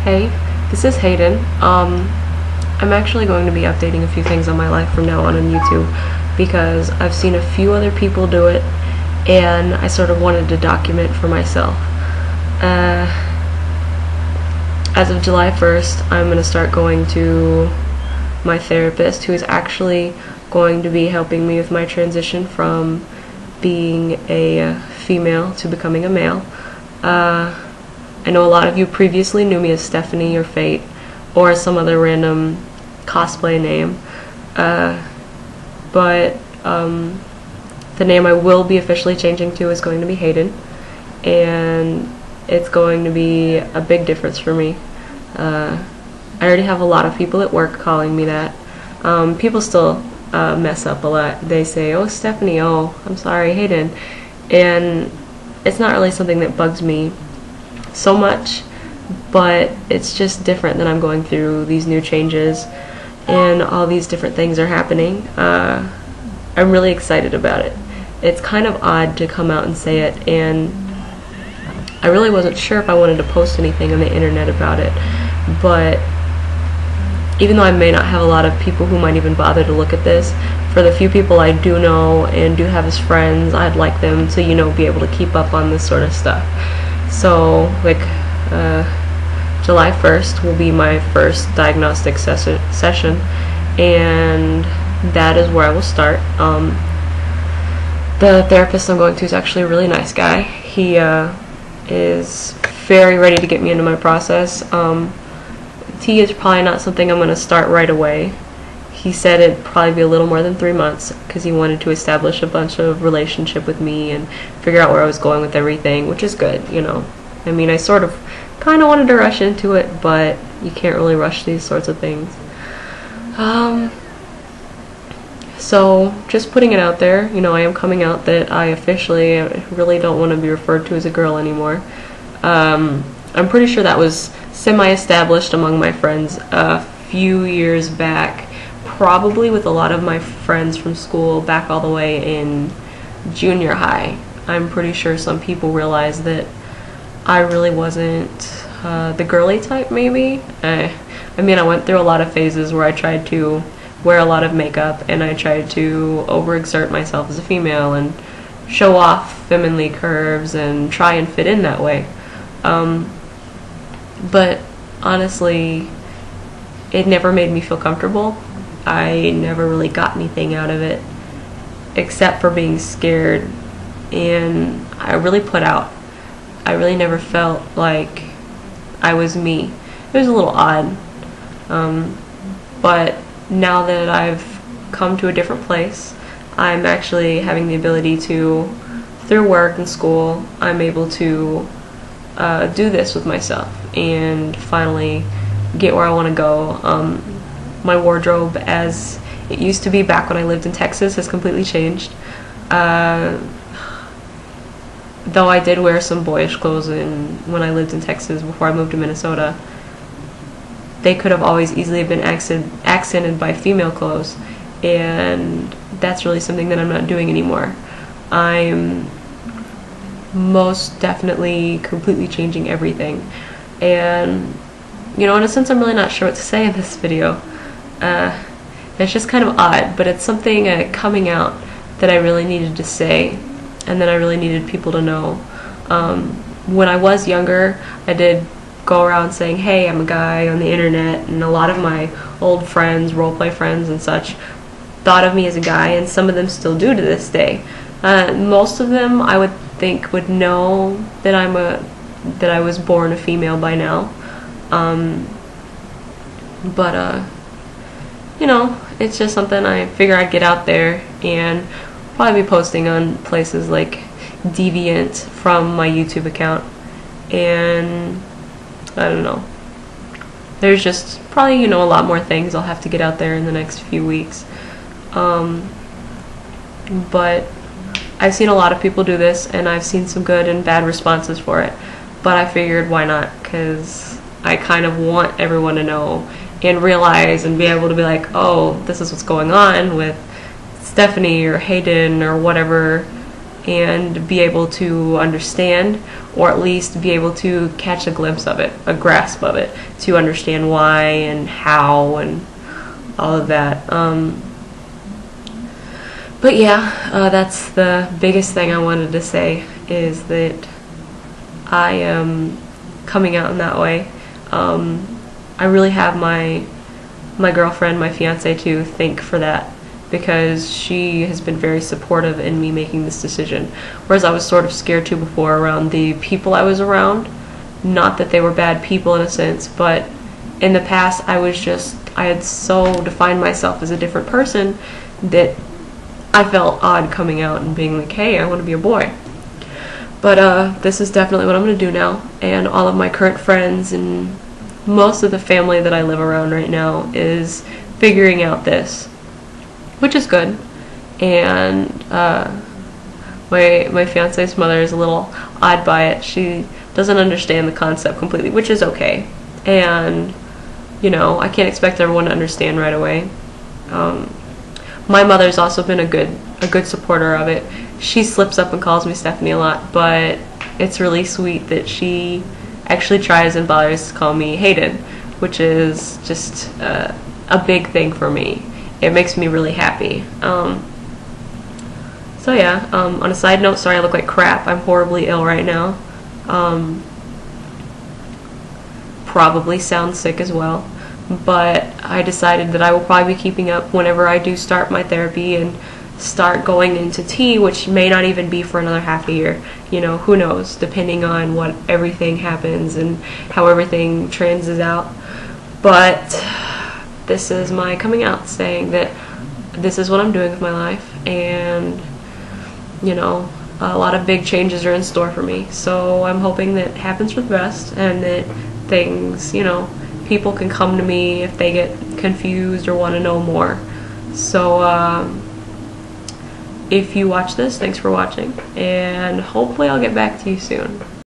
Hey, this is Hayden. I'm actually going to be updating a few things on my life from now on YouTube because I've seen a few other people do it and I sort of wanted to document for myself. As of July 1st, I'm going to start going to my therapist, who is actually going to be helping me with my transition from being a female to becoming a male. I know a lot of you previously knew me as Stephanie or Fate or some other random cosplay name, but the name I will be officially changing to is going to be Hayden, and it's going to be a big difference for me. I already have a lot of people at work calling me that. People still mess up a lot. They say, "Oh, Stephanie," "Oh, I'm sorry, Hayden," and it's not really something that bugs me so much, but it's just different that I'm going through these new changes and all these different things are happening. I'm really excited about it. It's kind of odd to come out and say it, and I really wasn't sure if I wanted to post anything on the internet about it, but even though I may not have a lot of people who might even bother to look at this, for the few people I do know and do have as friends, I'd like them to, be able to keep up on this sort of stuff. So, July 1st will be my first diagnostic session, and that is where I will start. The therapist I'm going to is actually a really nice guy. He is very ready to get me into my process. Tea is probably not something I'm going to start right away. He said it'd probably be a little more than 3 months because he wanted to establish a bunch of relationship with me and figure out where I was going with everything, which is good, I mean, I sort of kind of wanted to rush into it, but you can't really rush these sorts of things. So just putting it out there, I am coming out that I officially really don't want to be referred to as a girl anymore. I'm pretty sure that was semi-established among my friends a few years back, probably with a lot of my friends from school back all the way in junior high. I'm pretty sure some people realized that I really wasn't the girly type, maybe. I mean, I went through a lot of phases where I tried to wear a lot of makeup and I tried to overexert myself as a female and show off femininely curves and try and fit in that way. But honestly, it never made me feel comfortable. I never really got anything out of it except for being scared, and I really put out. I really never felt like I was me. It was a little odd, but now that I've come to a different place, I'm actually having the ability to, through work and school, I'm able to do this with myself and finally get where I want to go. My wardrobe, as it used to be back when I lived in Texas, has completely changed. Though I did wear some boyish clothes when I lived in Texas before I moved to Minnesota, they could have always easily been accented by female clothes, and that's really something that I'm not doing anymore. I'm most definitely completely changing everything, and in a sense I'm really not sure what to say in this video. It's just kind of odd, but it's something coming out that I really needed to say and that I really needed people to know. When I was younger, I did go around saying, "Hey, I'm a guy," on the internet, and a lot of my old friends, roleplay friends and such, thought of me as a guy, and some of them still do to this day. Most of them, I would think, would know that that I was born a female by now. But it's just something I figure I'd get out there and probably be posting on places like Deviant from my YouTube account, and I don't know. There's just probably, a lot more things I'll have to get out there in the next few weeks. But I've seen a lot of people do this, and I've seen some good and bad responses for it. But I figured, why not? Because I kind of want everyone to know and realize and be able to be like, oh, this is what's going on with Stephanie or Hayden or whatever and be able to understand, or at least be able to catch a glimpse of it, a grasp of it, to understand why and how and all of that. But yeah, that's the biggest thing I wanted to say, is that I am coming out in that way. I really have my girlfriend, my fiance, to thank for that, because she has been very supportive in me making this decision. Whereas I was sort of scared too before around the people I was around. Not that they were bad people in a sense, but in the past I had so defined myself as a different person that I felt odd coming out and being like, hey, I want to be a boy. But this is definitely what I'm going to do now, and all of my current friends and most of the family that I live around right now is figuring out this, which is good. And my fiance's mother is a little odd by it. She doesn't understand the concept completely, which is okay. And you know, I can't expect everyone to understand right away. My mother's also been a good supporter of it. She slips up and calls me Stephanie a lot, but it's really sweet that she actually tries and bothers to call me Hayden, which is just a big thing for me. It makes me really happy. So yeah, on a side note, sorry I look like crap. I'm horribly ill right now. Probably sound sick as well. But I decided that I will probably be keeping up whenever I do start my therapy and start going into T, which may not even be for another half a year. You know, who knows, depending on what everything happens and how everything transes out. But this is my coming out, saying that this is what I'm doing with my life, and you know, a lot of big changes are in store for me. So I'm hoping that it happens for the best, and that things, you know, people can come to me if they get confused or want to know more. So if you watch this, thanks for watching, and hopefully I'll get back to you soon.